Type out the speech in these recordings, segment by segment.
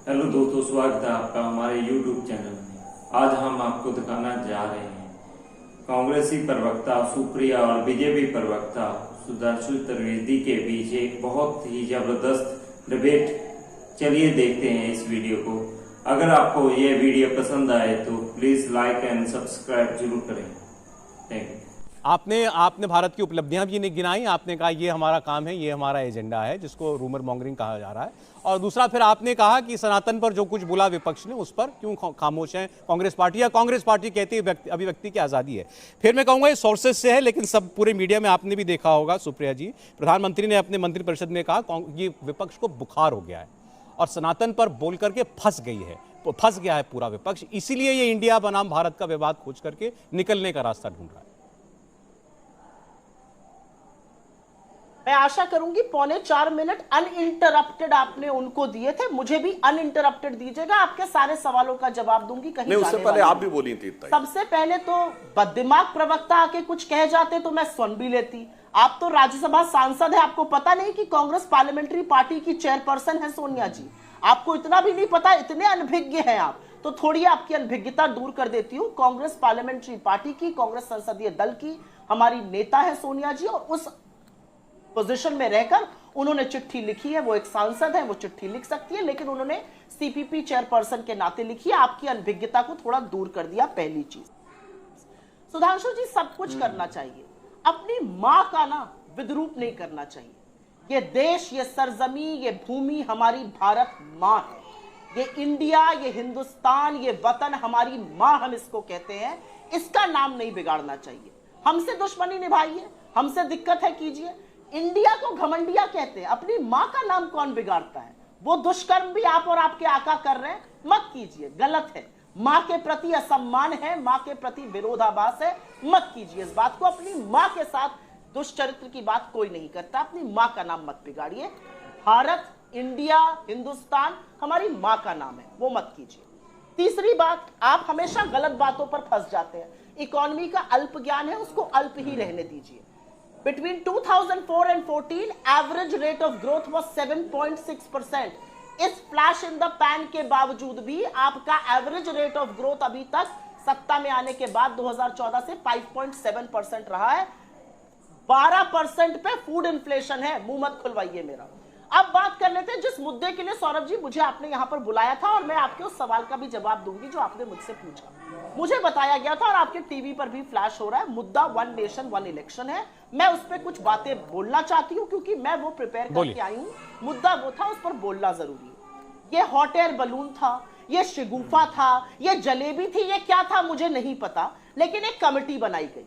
Hello दोस्तों, स्वागत है आपका हमारे YouTube चैनल में। आज हम आपको दिखाना जा रहे हैं कांग्रेसी प्रवक्ता सुप्रिया और बीजेपी प्रवक्ता सुधांशु त्रिवेदी के बीच एक बहुत ही जबरदस्त डिबेट। चलिए देखते हैं इस वीडियो को। अगर आपको ये वीडियो पसंद आए तो प्लीज लाइक एंड सब्सक्राइब जरूर करें। Thank you. आपने भारत की उपलब्धियां भी नहीं गिनाई। आपने कहा ये हमारा काम है, ये हमारा एजेंडा है, जिसको रूमर मॉन्गरिंग कहा जा रहा है। और दूसरा फिर आपने कहा कि सनातन पर जो कुछ बोला विपक्ष ने उस पर क्यों खामोश है कांग्रेस पार्टी, या कांग्रेस पार्टी कहती है अभिव्यक्ति की आज़ादी है। फिर मैं कहूँगा ये सोर्सेज से है, लेकिन सब पूरे मीडिया में आपने भी देखा होगा सुप्रिया जी, प्रधानमंत्री ने अपने मंत्रिपरिषद में कहा ये विपक्ष को बुखार हो गया है और सनातन पर बोल करके फंस गया है पूरा विपक्ष, इसीलिए ये इंडिया बनाम भारत का विवाद खोज करके निकलने का रास्ता ढूंढ रहा है। मैं आशा करूंगी 3.25 मिनट अनइंटरप्टेड आपने उनको दिए थे, मुझे भी अनइंटरप्टेड दीजिएगा। आपके सारे सवालों का जवाब दूंगी। कहीं नहीं, उससे पहले आप भी बोली थी। सबसे पहले तो बददिमाग प्रवक्ता आके कुछ कह जाते तो मैं सुन भी लेती। आप तो राज्यसभा सांसद है, आपको पता नहीं कि कांग्रेस पार्लियामेंट्री पार्टी की चेयरपर्सन है सोनिया जी? आपको इतना भी नहीं पता? इतने अनभिज्ञ हैं आप। तो थोड़ी आपकी अनभिज्ञता दूर कर देती हूँ। कांग्रेस पार्लियामेंट्री पार्टी की, कांग्रेस संसदीय दल की हमारी नेता है सोनिया जी, और उस पोजीशन में रहकर उन्होंने चिट्ठी लिखी है। वो एक सांसद है, वो चिट्ठी लिख सकती है, लेकिन उन्होंने सीपीपी चेयरपर्सन के नाते लिखी है। आपकी अनभिज्ञता को थोड़ा दूर कर दिया। पहली चीज, सुधांशु जी, सब कुछ करना चाहिए, अपनी मां का ना विद्रूप नहीं करना चाहिए। ये देश, ये सरजमी, ये भूमि हमारी भारत मां है। ये इंडिया, ये हिंदुस्तान, ये वतन हमारी मां, हम इसको कहते हैं। इसका नाम नहीं बिगाड़ना चाहिए। हमसे दुश्मनी निभाइए, हमसे दिक्कत है कीजिए। इंडिया को घमंडिया कहते हैं, अपनी मां का नाम कौन बिगाड़ता है? वो दुष्कर्म भी आप और आपके आका कर रहे हैं, मत कीजिए, गलत है। मां के प्रति असम्मान है, मां के प्रति विरोधाभास है, मत कीजिए इस बात को। अपनी मां के साथ दुष्चरित्र की बात कोई नहीं करता। अपनी मां का नाम मत बिगाड़िए। भारत, इंडिया, हिंदुस्तान हमारी मां का नाम है, वो मत कीजिए। तीसरी बात, आप हमेशा गलत बातों पर फंस जाते हैं। इकोनॉमी का अल्प ज्ञान है, उसको अल्प ही रहने दीजिए। Between 2004 and 14, average rate of growth was 7.6%. इस फ्लैश इन द पैन के बावजूद भी आपका एवरेज रेट ऑफ ग्रोथ अभी तक सत्ता में आने के बाद 2014 से 5.7% रहा है। 12% पे फूड इन्फ्लेशन है। मुंह मत खुलवाइए मेरा। अब बात कर लेते हैं जिस मुद्दे के लिए सौरभ जी मुझे आपने यहां पर बुलाया था, और मैं आपके उस सवाल का भी जवाब दूंगी जो आपने मुझसे पूछा। मुझे बताया गया था और आपके टीवी पर भी फ्लैश हो रहा है, मुद्दा वन नेशन वन इलेक्शन है। मैं उस पर कुछ बातें बोलना चाहती हूं क्योंकि मैं वो प्रिपेयर करके आई हूं। मुद्दा वो था, उस पर बोलना जरूरी है। ये हॉट एयर बलून था, ये शिगुफा था, ये जलेबी थी, ये क्या था मुझे नहीं पता, लेकिन एक कमेटी बनाई गई।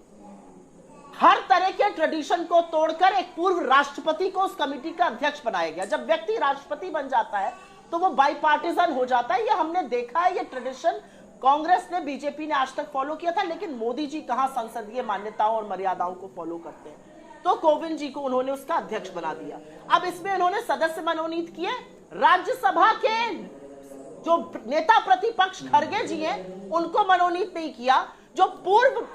हर तरह के ट्रेडिशन को तोड़कर एक पूर्व राष्ट्रपति को उस कमेटी का अध्यक्ष बनाया गया। जब व्यक्ति राष्ट्रपति बन जाता है तो वो बाईपार्टिजन हो जाता है। ये हमने देखा है, ये ट्रेडिशन कांग्रेस ने, बीजेपी ने आज तक फॉलो किया था, लेकिन मोदी जी कहां संसदीय मान्यताओं और मर्यादाओं को फॉलो करते हैं। तो कोविंद जी को उन्होंने उसका अध्यक्ष बना दिया। अब इसमें उन्होंने सदस्य मनोनीत किए। राज्यसभा के जो नेता प्रतिपक्ष खड़गे जी हैं, उनको मनोनीत नहीं किया। जो पूर्व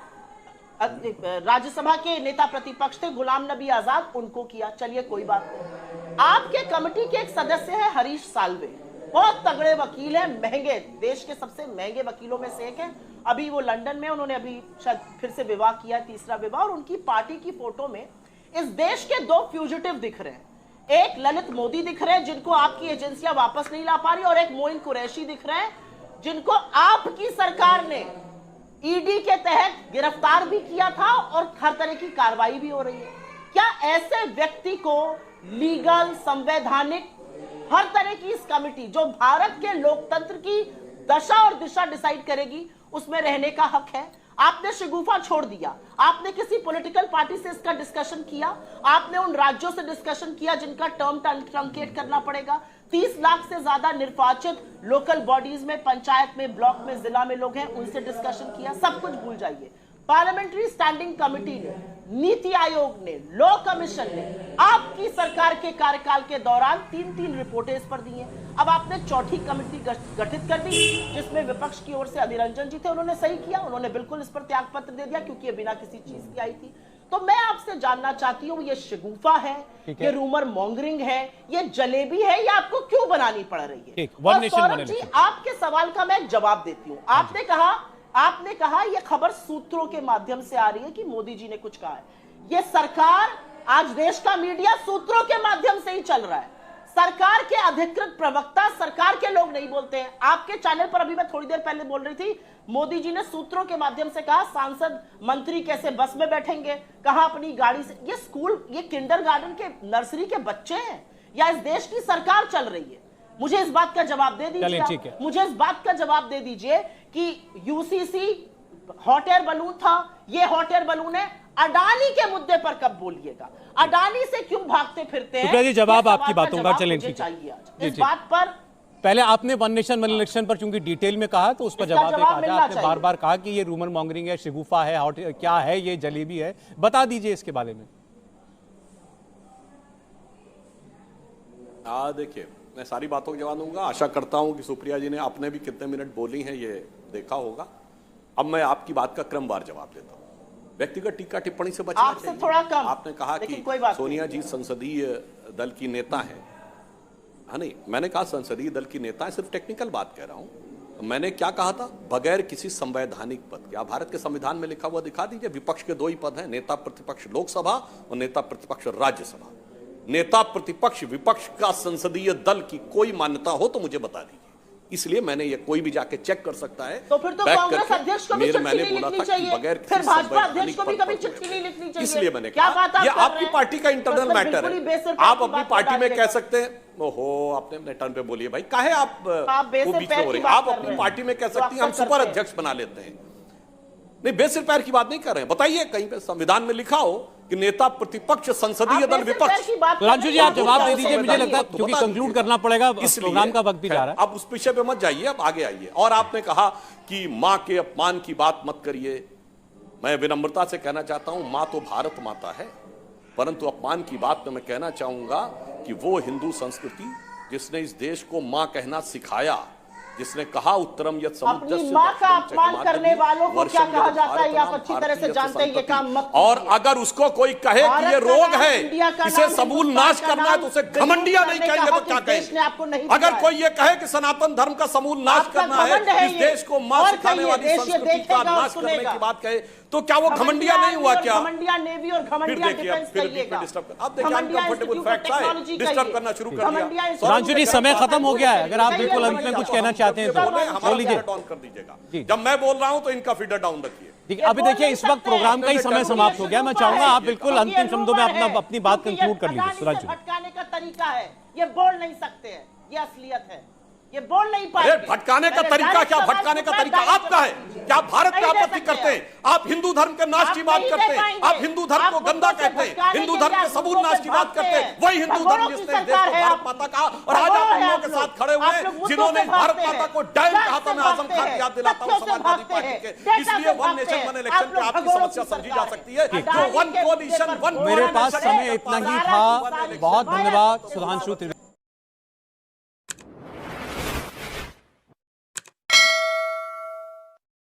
राज्यसभा के नेता प्रतिपक्ष थे गुलाम नबी आजाद, उनको किया। चलिए कोई बात नहीं। आपके कमेटी के एक सदस्य है हरीश साल्वे, बहुत तगड़े वकील हैं, महंगे, देश के सबसे महंगे वकीलों में से एक है। अभी वो लंदन में, उन्होंने अभी शायद फिर से विवाह किया, तीसरा विवाह। और उनकी पार्टी की फोटो में इस देश के दो फ्यूजिटिव दिख रहे हैं। एक ललित मोदी दिख रहे हैं, जिनको आपकी एजेंसियां वापस नहीं ला पा रही, और एक मोइन कुरैशी दिख रहे हैं, जिनको आपकी सरकार ने ईडी के तहत गिरफ्तार भी किया था और हर तरह की कार्रवाई भी हो रही है। क्या ऐसे व्यक्ति को लीगल, संवैधानिक, हर तरह की इस कमेटी जो भारत के लोकतंत्र की दशा और दिशा डिसाइड करेगी, उसमें रहने का हक है? आपने शिगुफा छोड़ दिया। आपने किसी पॉलिटिकल पार्टी से इसका डिस्कशन किया? आपने उन राज्यों से डिस्कशन किया जिनका टर्म ट्रंकेट करना पड़ेगा? 30 लाख से ज्यादा निर्वाचित लोकल बॉडीज में, पंचायत में, ब्लॉक में, जिला में लोग हैं, उनसे डिस्कशन किया? सब कुछ भूल जाइए। पार्लियामेंट्री स्टैंडिंग कमेटी ने, नीति आयोग ने, लॉ कमीशन ने आपकी सरकार के कार्यकाल के दौरान 3-3 रिपोर्टें इस पर दी हैं। अब आपने चौथी कमेटी गठित कर दी, जिसमें विपक्ष की ओर से अधीर रंजन जी थे। उन्होंने सही किया, उन्होंने बिल्कुल इस पर त्याग पत्र दे दिया, क्योंकि ये बिना किसी चीज की आई थी। तो मैं आपसे जानना चाहती हूँ, ये शगुफा है, ये रूमर मॉन्गरिंग है, ये जलेबी है, ये आपको क्यों बनानी पड़ रही है? और सौरभ जी, आपके सवाल का मैं जवाब देती हूँ। आपने कहा ये खबर सूत्रों के माध्यम से आ रही है कि मोदी जी ने कुछ कहा है। ये सरकार, आज देश का मीडिया सूत्रों के माध्यम से ही चल रहा है। सरकार के अधिकृत प्रवक्ता, सरकार के लोग नहीं बोलते हैं। आपके चैनल पर अभी मैं थोड़ी देर पहले बोल रही थी, मोदी जी ने सूत्रों के माध्यम से कहा सांसद मंत्री कैसे बस में बैठेंगे, कहां अपनी गाड़ी से। ये स्कूल, ये किंडरगार्टन के, नर्सरी के बच्चे हैं या इस देश की सरकार चल रही है? मुझे इस बात का जवाब दे दीजिए। मुझे इस बात का जवाब दे दीजिए कि यूसीसी हॉट एयर बलून था, ये हॉट एयर बलून है। अडानी के मुद्दे पर कब बोलिएगा? अडानी से क्यों भागते फिरते हैं? जी, जवाब आपकी बातों का चलें, चाहिए इस बात पर। पहले आपने वन नेशन वन इलेक्शन पर चूंकि डिटेल में कहा, तो उस पर जवाब एक आ जाए। आपने बार बार कहा कि ये रूमर मॉन्गरिंग है, शगुफा है, हॉट क्या है, ये जलेबी है, बता दीजिए इसके बारे में। देखिए, मैं सारी बातों का जवाब दूंगा। आशा करता हूं कि सुप्रिया जी ने आपने भी कितने मिनट बोली हैं ये देखा होगा। अब मैं आपकी बात का क्रमवार जवाब देता हूं। व्यक्तिगत टीका टिप्पणी से बचना चाहिए। थोड़ा कम। आपने कहा कि सोनिया जी संसदीय दल की नेता है। हाँ, नहीं, मैंने कहा संसदीय दल की नेता है, सिर्फ टेक्निकल बात कह रहा हूं। मैंने क्या कहा था? बगैर किसी संवैधानिक पद के। आप भारत के संविधान में लिखा हुआ दिखा दीजिए। विपक्ष के दो ही पद हैं, नेता प्रतिपक्ष लोकसभा और नेता प्रतिपक्ष राज्यसभा। नेता प्रतिपक्ष विपक्ष का संसदीय दल की कोई मान्यता हो तो मुझे बता दीजिए। इसलिए मैंने ये कोई भी जाके चेक कर सकता है। तो फिर तो कांग्रेस अध्यक्ष को भी चिट्ठी नहीं लिखनी चाहिए, बगैर फिर भाजपा अध्यक्ष को भी कभी चिट्ठी नहीं लिखनी चाहिए। इसलिए मैंने कहा ये आपकी पार्टी का इंटरनल मैटर है। आप अपनी पार्टी में कह सकते हैं। ओहो, आपने अपने टर्न पे बोलिए भाई, काहे आप बीच में हो रहे हैं? आप अपनी पार्टी में कह सकती हैं हम सुपर अध्यक्ष बना लेते हैं। नहीं, बेसिर पैर की बात नहीं कर रहे हैं। बताइए कहीं पे संविधान में लिखा हो कि नेता प्रतिपक्ष संसदीय दल विपक्ष। राजू जी, आप जवाब दे दीजिए, मुझे लगता है क्योंकि कंक्लूड करना पड़ेगा, प्रोग्राम का वक्त भी जा रहा है। अब उस विषय पे मत जाइए, अब आगे आइए। और आपने कहा कि मां के अपमान की बात मत करिए। मैं विनम्रता से कहना चाहता हूं, मां तो भारत माता है, परंतु अपमान की बात में मैं कहना चाहूंगा कि वो हिंदू संस्कृति जिसने इस देश को मां कहना सिखाया, जिसने कहा उत्तरम यत् समुद्रस्य, अपनी मां का अपमान करने वालों को क्या कहा जाता है, आप अच्छी तरह से जानते हैं। ये काम मत कीजिए। और अगर उसको कोई कहे कि ये रोग है, इसे समूल नाश करना है, तो उसे घमंडिया नहीं कहेंगे तो क्या कहेंगे? अगर कोई ये कहे कि सनातन धर्म का समूल नाश करना है, इस देश को मां सिखाने वाली संस्कृति का नाश करने की बात कहे, तो क्या वो घमंडिया नहीं हुआ? क्या घमंडिया नेवी और घमंडिया डिफेंस कहिएगा? अब देखिए अनकंफर्टेबल फैक्ट्स आए, डिस्टर्ब करना शुरू कर दिया। राजू जी, समय खत्म हो गया है। अगर आप बिल्कुल अंत में कुछ कहना चाहते हैं तो बोल लीजिए। डाउन कर दीजिएगा। जब मैं बोल रहा हूं तो इनका फीडर डाउन रखिए। ठीक है, अभी देखिए इस वक्त प्रोग्राम का ही समय समाप्त हो गया। मैं चाहूंगा आप बिल्कुल अंतिम शब्दों में अपनी बात कंक्लूड कर लीजिए। सुराज जी, भटकाने का तरीका है, ये बोल नहीं सकते हैं, ये असलियत है, ये बोल नहीं पाएंगे। भटकाने का तरीका क्या? भटकाने का तरीका आपका है। क्या आप भारत का आपत्ति करते हैं? आप हिंदू धर्म के नाश की बात करते हैं, आप हिंदू धर्म को गंदा कहते हैं, हिंदू धर्म के सबूत नाश की बात करते हैं। वही हिंदू धर्म जिसने देश को भारत माता कहा, और आज आप उन लोगों के साथ खड़े हुए हैं जिन्होंने भारत माता को डायन कहा था। मैं आजम खान की याद दिलाता हूं समाजवादी पार्टी के। इसलिए वन नेशन वन इलेक्शन पे आपकी समस्या समझी जा सकती है। जो वन कोलिशन वन, मेरे पास समय इतना ही था। बहुत धन्यवाद सुधांशु।